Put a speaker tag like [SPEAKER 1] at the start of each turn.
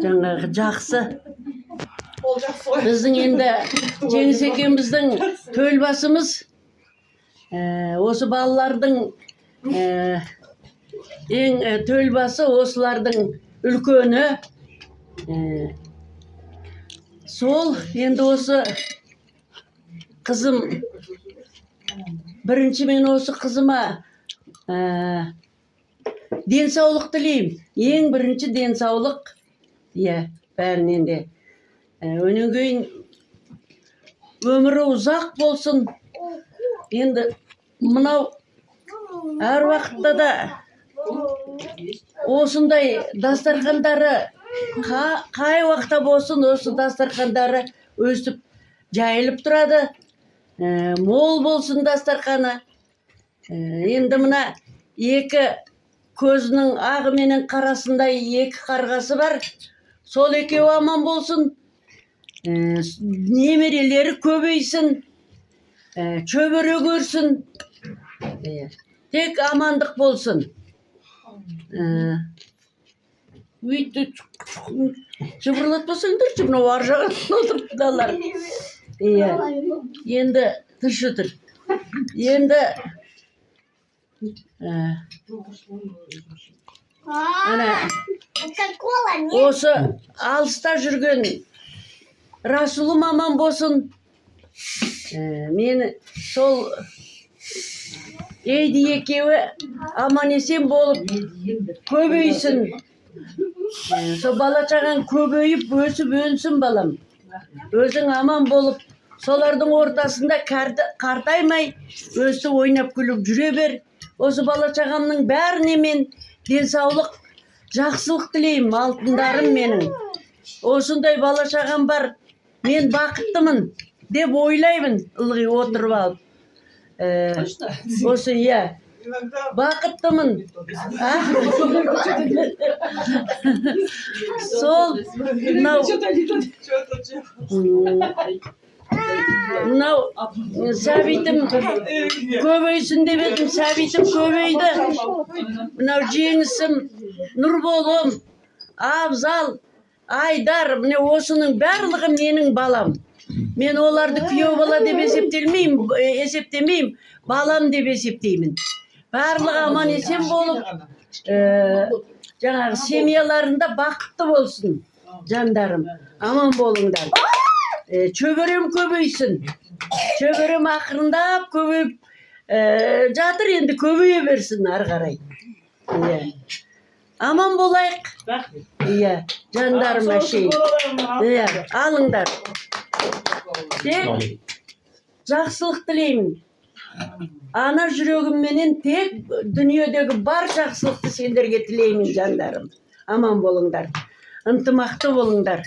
[SPEAKER 1] жаңағы жақсы. Біздің енді Жеңіс екеуміздің төл басымыз осы балалардың ең төл басы, осылардың үлкені. Сол енді осы қызым, бірінші мен осы қызыма денсаулық тілеймін. Ең бірінші денсаулық, бәрінен де. Өнен кейін өмірі ұзақ болсын. Енді мынау әр уақытта да осындай дастархандары қай уақытта болсын, осы дастархандары өсіп жайылып тұрады. Мол болсын дастарханы. Енді мына екі көзінің ағы менен қарасындай екі қарғасы бар. Сол екеуі аман болсын. Немерелері көбейсін. Чөбере көрсін. Тек амандық болсын. Өйтті жыбырлатпасаңдар, мынау ар жағынан отырыптылар. Енді тыныш отыр. Енді осы алыста жүрген Расулым аман болсын. Мені сол Ейді екеуі аман есен болып көбейсін. Сол бала шағаң көбейіп өсіп өнсін балам. Өзің аман болып, солардың ортасында қартаймай, өсіп ойнап күліп жүре бер. Осы бала шағамның бәріне мен денсаулық, жақсылық тілеймін, алтындарым менің. Осындай бала шағам бар, мен бақыттымын деп ойлаймын, ылғи отырып алып. Осы бақыттымын. Сол мынау сәбитім көбейсін деп едім, сәбитім көбейді. Мынау Жеңісім, Нұрболым, Абзал, Айдар, міне осының барлығы менің балам. Мен оларды күйеу бала деп есептемеймін, балам деп есептеймін. Барлығы аман есен болып, жаңағы семьяларында бақытты болсын, жандарым. Аман болыңдар. Чөберем көбейсін. Чөберем ақырындап көбейіп жатыр, енді көбейе берсін ары қарай. Аман болайық. Жандарым әшейін. Алыңдар. Тек жақсылық тілеймін. Ана жүрегімменен тек дүниедегі бар жақсылықты сендерге тілеймін, жандарым. Аман болыңдар. Ынтымақты болыңдар.